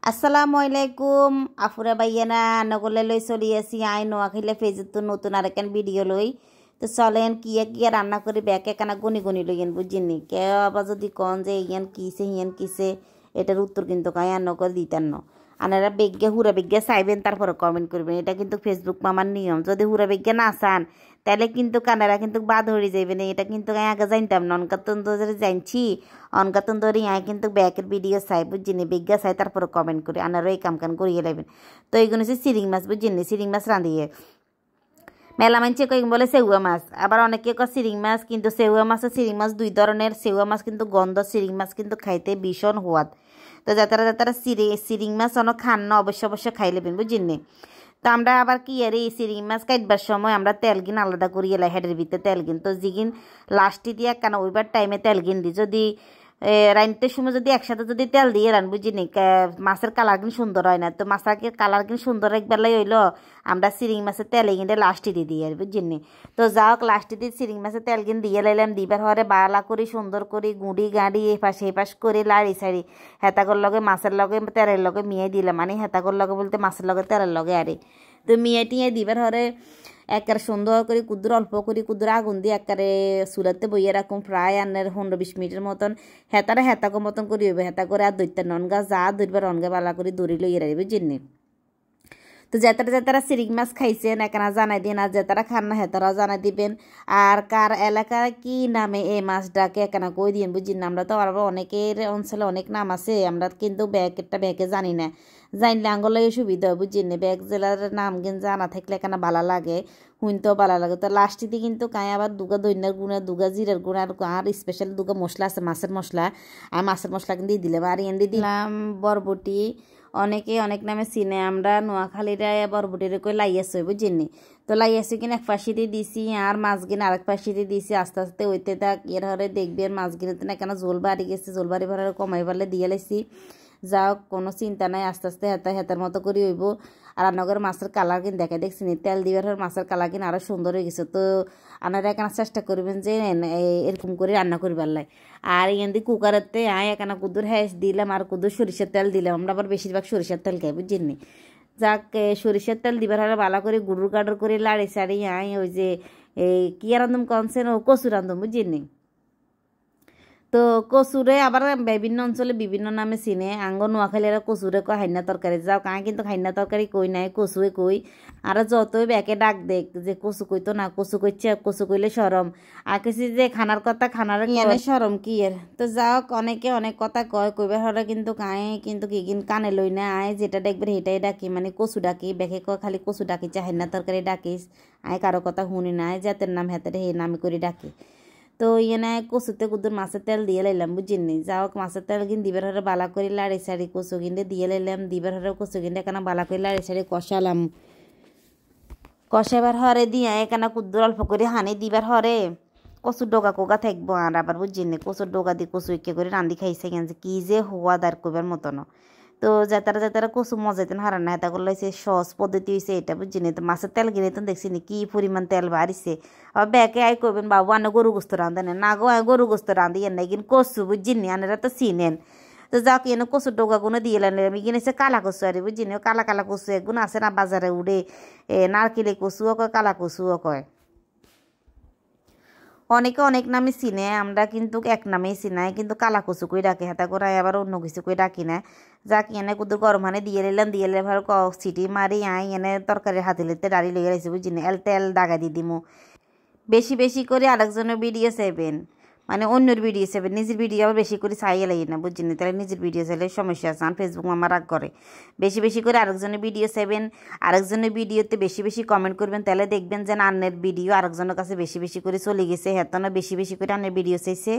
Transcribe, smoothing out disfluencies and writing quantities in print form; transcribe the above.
আসসালামু আলাইকুম আফুরা বাইয়ানা নগলে লই চলি আছি আই নোয়াখাইলে ফেজতো নতুন আর একখান ভিডিও লই তো চলেন কি রান্না করি ব্যাকে কানা গুনি গুনি লইয়েন বুঝিনি কে আবার যদি কন যে ইয়ান কিসে হিয়ান কিসে এটার উত্তর কিন্তু কায়া নকর দিতেন না আনারা বেগ্যে হুরা বেগ্যে চাইবেন তারপরে কমেন্ট করবেন এটা কিন্তু ফেসবুক মামার নিয়ম যদি হুরা বেগ্যে না চান তাহলে কিন্তু কানারা কিন্তু বাদ হয়ে যাইবে না এটা কিন্তু আগে জানতাম না অনকাতন ধরে জানছি অনকাতন ধরে আয় কিন্তু ব্যাকের ভিডিও চাই বুঝিনি বেগ্যা চাই তারপরে কমেন্ট করি আনারা এই কাম করিয়ে লাইবেন তো এইগুলো হচ্ছে সিরিং মাছ বুঝিনি সিরিং মাছ রাঁধিয়ে মেলা মানছে কয়েক বলে সেউয়া মাছ আবার অনেকে কয় সিরিং মাছ কিন্তু সেউয়া মাছ আর সিরিং মাছ দুই ধরনের সেউয়া মাছ কিন্তু গন্ধ সিরিং মাছ কিন্তু খাইতে ভীষণ সোয়াদ তো যাতারা সিরিং মাছ অনেক খান না অবশ্য খাই লেবেন বুঝিনি তো আমরা আবার কি আর এই সিরিং মাছ কাটবার সময় আমরা তেলগিন আলাদা করিয়ে লাই হেডের ভিতরে তেলগিন তো জিগিন লাস্টে দিয়ে কেন ওইবার টাইমে তেলগিন দিই যদি রাইনতে সময় যদি একসাথে যদি তেল দিয়ে রান বুঝিনি মাছের কালার কিন্তু সুন্দর হয় না তো মাছের কালার কিন্তু সুন্দর একবেলাই হইলো আমরা সিরিং মাছের তেলে কিন্তু লাস্টে দিয়ে দিই আর বুঝিনি তো যাওক লাস্টে দিয়ে সিরিং মাছের তেল কিন্তু দিয়ে লাইলাম দিবার হরে বালা করি সুন্দর করে গুঁড়ি গাঁড়ি এপাশ করে লাড়ি সারি হেতাকর লগে মাছের লগে তেলের লগে মিয়ে দিলাম মানে হেতাকর লগে বলতে মাছের লগে তেলের লগে আরে তো মিয়ে টিয়ে দিবার হরে একার সুন্দর করে কুদুর অল্প করে কুদুর আগুন দিয়ে একারে চুলাতে বইয়ে রাখুন প্রায় 15-20 মিনিটের মতন হেতাকো মতন করে হইবে হেতা করে আর দৈত্যার ননগা যা দৈবার অনগা বালা করে দড়ি লইয়ে রাখবে জিন্নি তো যাতারা সিরিং মাছ খাইছেন একানা জানাই দিন আর যাতারা খান না হেতারা জানাই দিবেন আর কার এলাকার কি নামে এই মাছটাকে একানা কই দিন বুঝিন না আমরা তো আবার অনেকের অঞ্চলে অনেক নাম আছে আমরা কিন্তু ব্যাগে জানি না জানলে আঙ্গলে সুবিধা হয় বুঝিন না ব্যাগ জেলার নাম কিন্তু জানা থাকলে একানা ভালো লাগে শুনতেও ভালো লাগে তো লাস্টিতে কিন্তু কাঁই আবার দুগা দৈন্যার গুঁড়া দুগা জিরার গুঁড়া আর স্পেশাল দুগা মশলা আছে মাছের মশলা আর মাছের মশলা কিন্তু দিয়ে দিলাম আর এনে দিলাম বরবটি অনেকে অনেক নামে চিনে আমরা নোয়াখালীরা বরবটিরে কই লাইয়াছে বুঝিনি তো লাইয়াছে কিনা এক পাশিতে দিছি আর মাছগিন আরেক পাশিতে দিছি আস্তে আস্তে ওইতে থাক এর হরে দেখবেন মাছগিনতে না কেন জোল বাড়ি গেছে জোল বাড়ি ভরে কমাই পারলে দিয়ে লাইছি যাও কোনো চিন্তা নাই আস্তে আস্তে হেতার মতো করে হইব আর রান্নাঘরের মাছের কালার কিন্তু দেখছি তেল দিবার মাছের কালার কিন্তু আরও সুন্দর হয়ে গেছে তো আপনারা এখানে চেষ্টা করবেন যে এরকম করে রান্না করবার লাই আর এখান কুকারেতে এখানে কুদুর হ্যাস দিলাম আর কুদুর সরিষার তেল দিলাম আমরা আবার বেশিরভাগ সরিষার তেল খাই বুঝিনি যাক সরিষার তেল দিবার হলে ভালো করে গুড়ুর গাডর করে লাড়ি সাড়ি ওই যে কি রান্ধম কনসেন ও কচু রান্ধম বুঝিনি তো কচুরে আবার বিভিন্ন অঞ্চলে বিভিন্ন নামে চিনে আঙ্গ নোয়াখালীরা কচুরে কয় হাইনা তরকারি যাও কাঁ কিন্তু হাইনা তরকারি কই নাই কচুয়ে কই আর যতই ব্যাকে ডাক দেখ যে কচু কইতো না কচু কইছে কচু কইলে সরম আর কিছু যে খানার কথা খানার সরম কি এর তো যাও অনেকে অনেক কথা কইবার হলে কিন্তু কাঁয়ে কিন্তু কি কানে লই না যেটা দেখবে সেটাই ডাকি মানে কচু ডাকি ব্যাকে কয় খালি কচু ডাকিছে হাইনা তরকারি ডাকিস কারো কথা শুনি নাই জাতের নাম হাতের সেই নামে করে ডাকি তো ইয়ে কচুতে কুদুর মাছের তেল দিয়ে লাইলাম বুঝিনি যাও মাছের তেল কিন দিবার হরে বালা করে লাড়ি সাড়ি কচু কিনতে দিয়ে লাইলাম দিবার হরে কচু কিনতে এখানে বালা করে লাড়ি সাড়ি কষালাম কষাবার হরে দিয়ে এখানে কুদুর অল্প করে হানি দিবার হরে কচুর ডোকা কোকা থাকবো আর আবার বুঝিনি কচুর ডোকা দিয়ে কচু একে করে রান্ধি খাইছে গেছে কি যে হওয়া দার করবার মতন তো যাতারা কচু মজাইতেন হারান না এটা করলে সহজ পদ্ধতি হয়েছে এটা বুঝিনি তো মাছের তেল কিনে তো দেখছি কি পরিমাণ তেল বাড়িছে আবার ব্যাকে করবেন বাবু আনে গরু গোস্ত রাঁধেন না গো গরু গোস্ত রাঁধি এনে কিন কচু বুঝিনি আনেরা তো চিনেন তো যাক এনে কচুর ডোকা গুলো দিয়ে আমি কিনেছে কালা কচু আর বুঝিনি কালা কচু এগুলো আছে না বাজারে উড়ে নারকেলে কচুও কয় কালা কচুও কয় অনেকে অনেক নামে চিনে আমরা কিন্তু এক নামেই চিনাই কিন্তু কালা কচু কই ডাকি হাতা করাই আবার অন্য কিছু কই ডাকি না যাক এনে কুদুর গরম হানে দিয়ে নিলাম দিয়ে ভালো সিটি মারি এনে তরকারির হাতে লিতে ডালি লেগে রাখছি বুঝিনি তেল দাগা দিয়ে দিমু বেশি করে আরেকজনের ভিডিও চাইবেন মানে অন্যের ভিডিও চাইবেন নিজের ভিডিও আবার বেশি করে চাইয়ে লাগে না বুঝিনি তাহলে নিজের ভিডিও চাইলে সমস্যা আছে আর ফেসবুক আমার রাগ করে বেশি করে আরেকজনের ভিডিও চাইবেন আরেকজনের ভিডিওতে বেশি কমেন্ট করবেন তাহলে দেখবেন যে আন্নের ভিডিও আরেকজনের কাছে বেশি করে চলে গেছে হেতনা বেশি করে আন্নের ভিডিও চাইছে